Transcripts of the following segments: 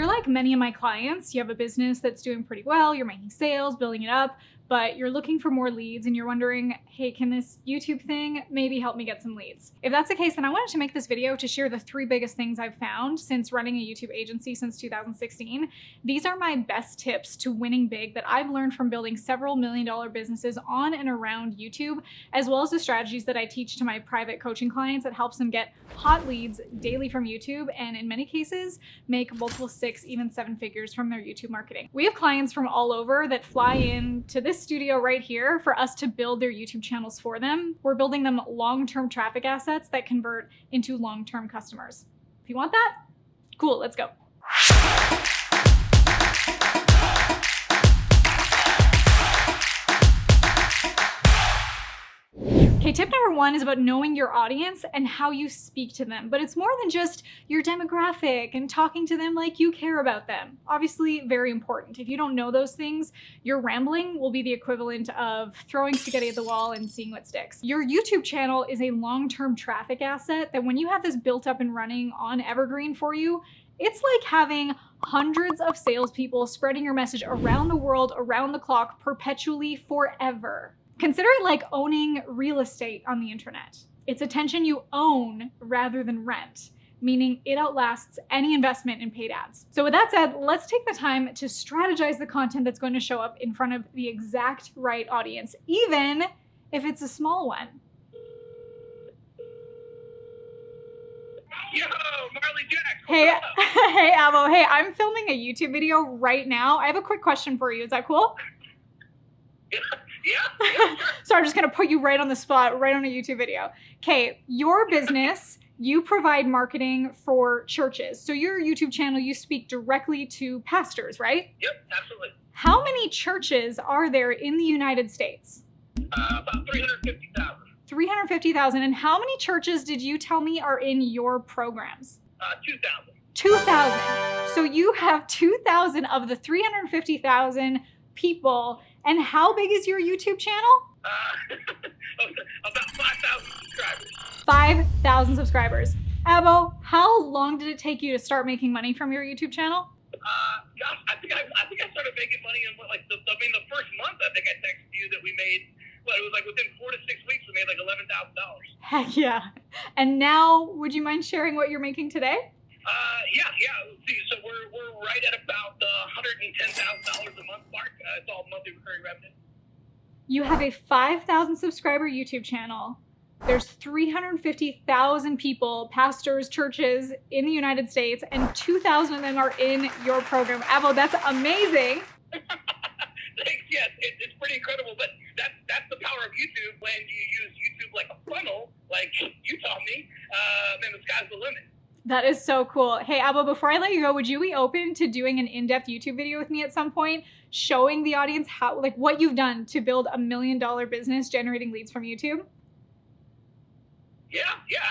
you're like many of my clients, you have a business that's doing pretty well, you're making sales, building it up, but you're looking for more leads and you're wondering, hey, can this YouTube thing maybe help me get some leads? If that's the case, then I wanted to make this video to share the 3 biggest things I've found since running a YouTube agency since 2016. These are my best tips to winning big that I've learned from building several million-dollar businesses on and around YouTube, as well as the strategies that I teach to my private coaching clients that helps them get hot leads daily from YouTube, and in many cases, make multiple 6, even 7 figures from their YouTube marketing. We have clients from all over that fly in to this studio right here for us to build their YouTube channels for them. We're building them long-term traffic assets that convert into long-term customers. If you want that, cool, let's go. Okay, tip number 1 is about knowing your audience and how you speak to them. But it's more than just your demographic and talking to them like you care about them. Obviously, very important. If you don't know those things, your rambling will be the equivalent of throwing spaghetti at the wall and seeing what sticks. Your YouTube channel is a long-term traffic asset that when you have this built up and running on Evergreen for you, it's like having hundreds of salespeople spreading your message around the world, around the clock, perpetually, forever. Consider it like owning real estate on the internet. It's attention you own rather than rent, meaning it outlasts any investment in paid ads. So with that said, let's take the time to strategize the content that's going to show up in front of the exact right audience, even if it's a small one. Yo, Marley, Jaxx. Hey, hey, Avo. Hey, I'm filming a YouTube video right now. I have a quick question for you. Is that cool? Yeah. So I'm just gonna put you right on the spot, right on a YouTube video. Okay, your business, you provide marketing for churches. So your YouTube channel, you speak directly to pastors, right? Yep, absolutely. How many churches are there in the United States? About 350,000. 350,000. And how many churches did you tell me are in your programs? 2,000. 2,000. So you have 2,000 of the 350,000 people. And how big is your YouTube channel? About 5,000 subscribers. 5,000 subscribers. Abo, how long did it take you to start making money from your YouTube channel? Gosh, I think I started making money in the first month. I think I texted you that we made. Well, it was like within 4 to 6 weeks, we made like $11,000. Heck yeah! And now, would you mind sharing what you're making today? Yeah. See, so we're right at about the $110,000 a month mark. It's all monthly recurring revenue. You have a 5,000 subscriber YouTube channel. There's 350,000 people, pastors, churches in the United States, and 2,000 of them are in your program. Avo, that's amazing. Thanks. Yes, it's pretty incredible. But that's the power of YouTube. When you use YouTube like a funnel, like you taught me, man, the sky's the limit. That is so cool. Hey, Abba, before I let you go, would you be open to doing an in-depth YouTube video with me at some point, showing the audience how, like, what you've done to build $1 million business generating leads from YouTube? Yeah,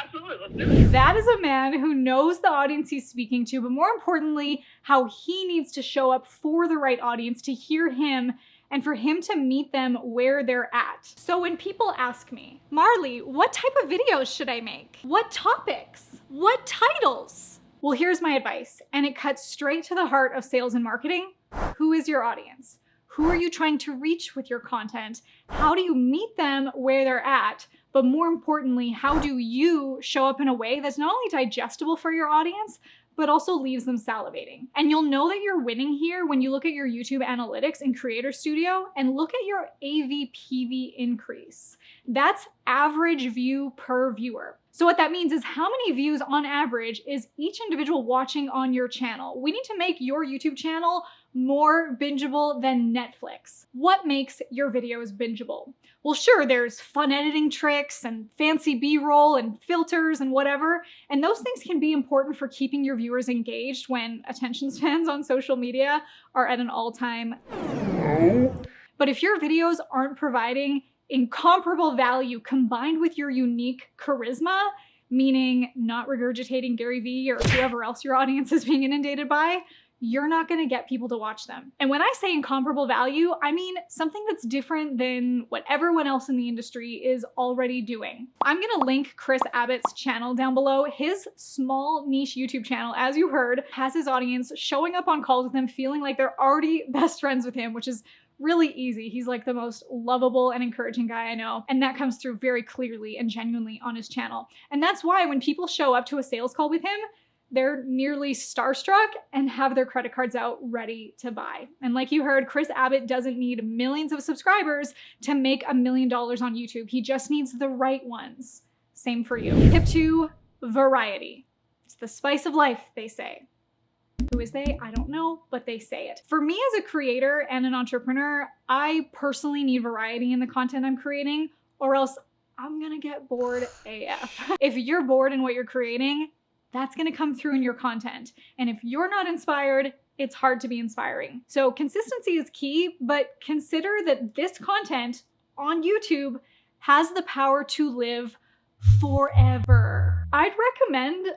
absolutely. Let's do it. That is a man who knows the audience he's speaking to, but more importantly, how he needs to show up for the right audience to hear him and for him to meet them where they're at. So when people ask me, Marley, what type of videos should I make? What topics? What titles? Well, here's my advice, and it cuts straight to the heart of sales and marketing. Who is your audience? Who are you trying to reach with your content? How do you meet them where they're at? But more importantly, how do you show up in a way that's not only digestible for your audience, but also leaves them salivating? And you'll know that you're winning here when you look at your YouTube analytics in Creator Studio and look at your AVPV increase. That's average view per viewer. So what that means is how many views on average is each individual watching on your channel. We need to make your YouTube channel more bingeable than Netflix. What makes your videos bingeable? Well, sure, there's fun editing tricks and fancy B-roll and filters and whatever, and those things can be important for keeping your viewers engaged when attention spans on social media are at an all-time low. But if your videos aren't providing incomparable value combined with your unique charisma, meaning not regurgitating Gary Vee or whoever else your audience is being inundated by, you're not gonna get people to watch them. And when I say incomparable value, I mean something that's different than what everyone else in the industry is already doing. I'm gonna link Chris Abbott's channel down below. His small niche YouTube channel, as you heard, has his audience showing up on calls with him, feeling like they're already best friends with him, which is really easy. He's like the most lovable and encouraging guy I know. And that comes through very clearly and genuinely on his channel. And that's why when people show up to a sales call with him, they're nearly starstruck and have their credit cards out ready to buy. And like you heard, Chris Abbott doesn't need millions of subscribers to make $1 million on YouTube. He just needs the right ones. Same for you. Tip 2, variety. It's the spice of life, they say. Who is they? I don't know, but they say it. For me as a creator and an entrepreneur, I personally need variety in the content I'm creating, or else I'm gonna get bored AF. If you're bored in what you're creating, that's gonna come through in your content. And if you're not inspired, it's hard to be inspiring. So consistency is key, but consider that this content on YouTube has the power to live forever. I'd recommend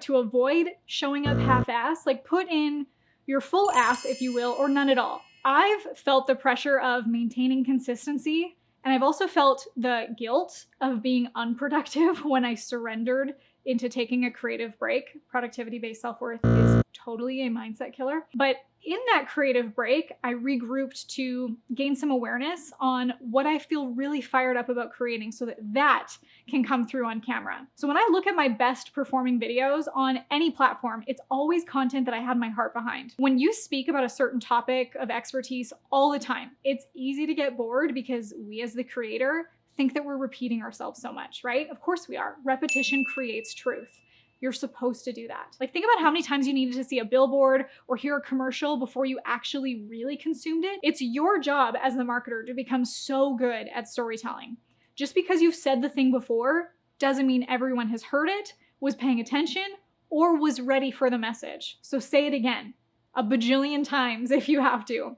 to avoid showing up half-assed, like put in your full ass, if you will, or none at all. I've felt the pressure of maintaining consistency, and I've also felt the guilt of being unproductive when I surrendered into taking a creative break. Productivity-based self-worth is totally a mindset killer. But in that creative break, I regrouped to gain some awareness on what I feel really fired up about creating so that that can come through on camera. So when I look at my best performing videos on any platform, it's always content that I had my heart behind. When you speak about a certain topic of expertise all the time, it's easy to get bored because we as the creator think that we're repeating ourselves so much, right? Of course we are. Repetition creates truth. You're supposed to do that. Like think about how many times you needed to see a billboard or hear a commercial before you actually really consumed it. It's your job as the marketer to become so good at storytelling. Just because you've said the thing before doesn't mean everyone has heard it, was paying attention, or was ready for the message. So say it again, a bajillion times if you have to.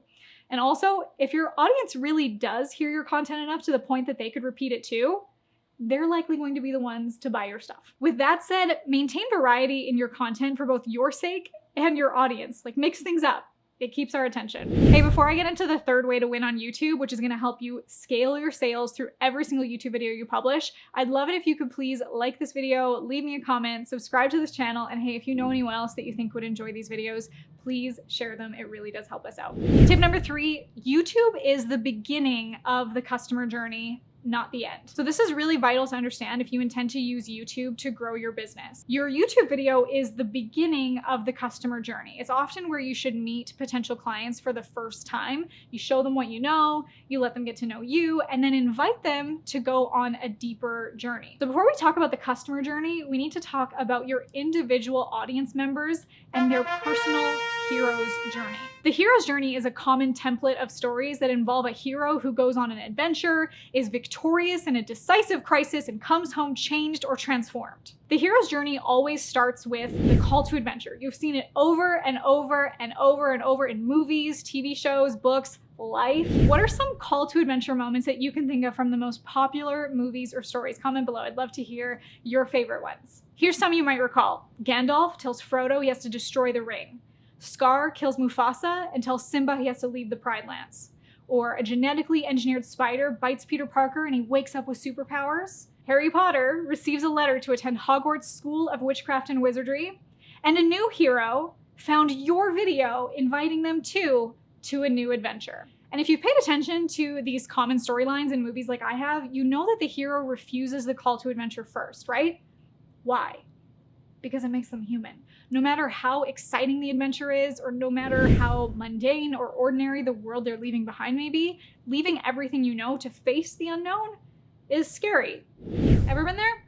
And also, if your audience really does hear your content enough to the point that they could repeat it too, they're likely going to be the ones to buy your stuff. With that said, maintain variety in your content for both your sake and your audience. Like mix things up. It keeps our attention. Hey, before I get into the third way to win on YouTube, which is gonna help you scale your sales through every single YouTube video you publish, I'd love it if you could please like this video, leave me a comment, subscribe to this channel, and hey, if you know anyone else that you think would enjoy these videos, please share them. It really does help us out. Tip number 3, YouTube is the beginning of the customer journey, not the end. So this is really vital to understand if you intend to use YouTube to grow your business. Your YouTube video is the beginning of the customer journey. It's often where you should meet potential clients for the first time. You show them what you know, you let them get to know you, and then invite them to go on a deeper journey. So before we talk about the customer journey, we need to talk about your individual audience members and their personal hero's journey. The hero's journey is a common template of stories that involve a hero who goes on an adventure, is victorious in a decisive crisis, and comes home changed or transformed. The hero's journey always starts with the call to adventure. You've seen it over and over and over and over in movies, TV shows, books, life. What are some call to adventure moments that you can think of from the most popular movies or stories? Comment below. I'd love to hear your favorite ones. Here's some you might recall. Gandalf tells Frodo he has to destroy the ring. Scar kills Mufasa and tells Simba he has to leave the Pride Lands. Or a genetically engineered spider bites Peter Parker and he wakes up with superpowers. Harry Potter receives a letter to attend Hogwarts School of Witchcraft and Wizardry. And a new hero found your video inviting them to a new adventure. And if you've paid attention to these common storylines in movies like I have, you know that the hero refuses the call to adventure first, right? Why? Because it makes them human. No matter how exciting the adventure is, or no matter how mundane or ordinary the world they're leaving behind may be, leaving everything you know to face the unknown is scary. Ever been there?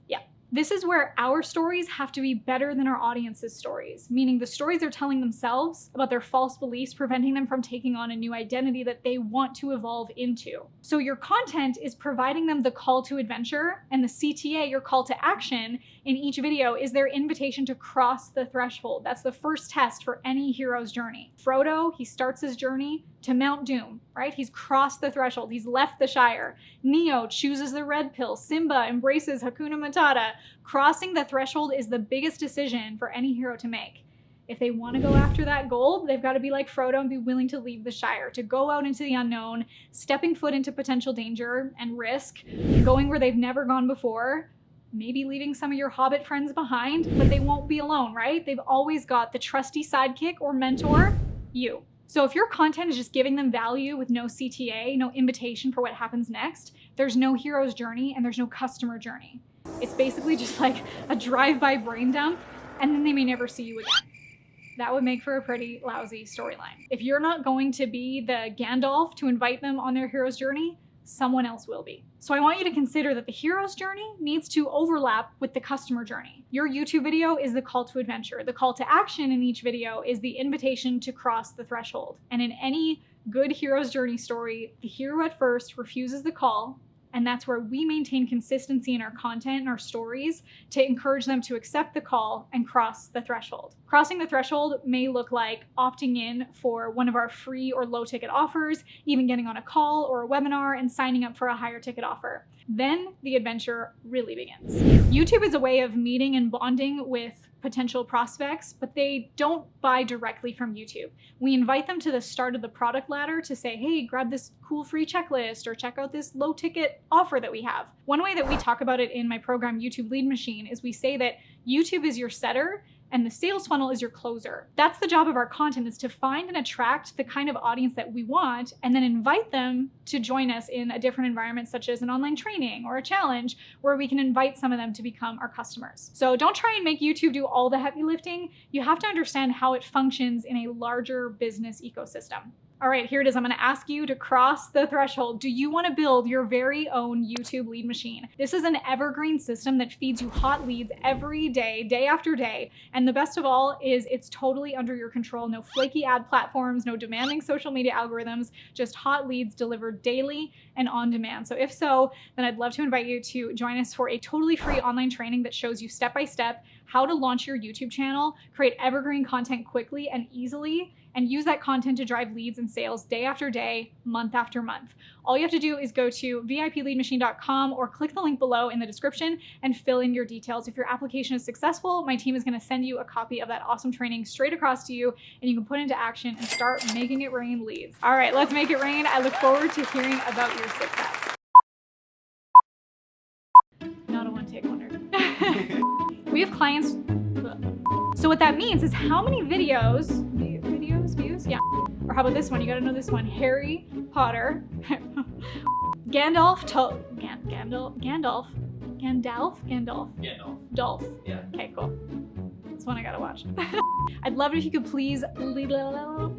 Yeah. This is where our stories have to be better than our audience's stories, meaning the stories they're telling themselves about their false beliefs, preventing them from taking on a new identity that they want to evolve into. So your content is providing them the call to adventure, and the CTA, your call to action, in each video is their invitation to cross the threshold. That's the first test for any hero's journey. Frodo, he starts his journey to Mount Doom, right? He's crossed the threshold. He's left the Shire. Neo chooses the red pill. Simba embraces Hakuna Matata. Crossing the threshold is the biggest decision for any hero to make. If they want to go after that gold, they've got to be like Frodo and be willing to leave the Shire, to go out into the unknown, stepping foot into potential danger and risk, going where they've never gone before, maybe leaving some of your Hobbit friends behind, but they won't be alone, right? They've always got the trusty sidekick or mentor, you. So if your content is just giving them value with no CTA, no invitation for what happens next, there's no hero's journey and there's no customer journey. It's basically just like a drive-by brain dump, and then they may never see you again. That would make for a pretty lousy storyline. If you're not going to be the Gandalf to invite them on their hero's journey, someone else will be. So I want you to consider that the hero's journey needs to overlap with the customer journey. Your YouTube video is the call to adventure. The call to action in each video is the invitation to cross the threshold. And in any good hero's journey story, the hero at first refuses the call, and that's where we maintain consistency in our content and our stories to encourage them to accept the call and cross the threshold. Crossing the threshold may look like opting in for one of our free or low ticket offers, even getting on a call or a webinar and signing up for a higher ticket offer. Then the adventure really begins. YouTube is a way of meeting and bonding with potential prospects, but they don't buy directly from YouTube. We invite them to the start of the product ladder to say, hey, grab this cool free checklist or check out this low ticket offer that we have. One way that we talk about it in my program, YouTube Lead Machine, is we say that YouTube is your setter and the sales funnel is your closer. That's the job of our content, is to find and attract the kind of audience that we want and then invite them to join us in a different environment, such as an online training or a challenge where we can invite some of them to become our customers. So don't try and make YouTube do all the heavy lifting. You have to understand how it functions in a larger business ecosystem. All right, here it is. I'm gonna ask you to cross the threshold. Do you wanna build your very own YouTube lead machine? This is an evergreen system that feeds you hot leads every day, day after day. And the best of all is it's totally under your control. No flaky ad platforms, no demanding social media algorithms, just hot leads delivered daily and on demand. So if so, then I'd love to invite you to join us for a totally free online training that shows you step-by-step how to launch your YouTube channel, create evergreen content quickly and easily, and use that content to drive leads and sales day after day, month after month. All you have to do is go to vipleadmachine.com or click the link below in the description and fill in your details. If your application is successful, my team is gonna send you a copy of that awesome training straight across to you, and you can put it into action and start making it rain leads. All right, let's make it rain. I look forward to hearing about your success. Not a one-take wonder. We have clients. So what that means is how many views? Yeah. Or how about this one? You gotta know this one. Harry Potter. Gandalf. Dolph. Yeah. Okay, cool. That's one I gotta watch. I'd love it if you could please leave. Cool.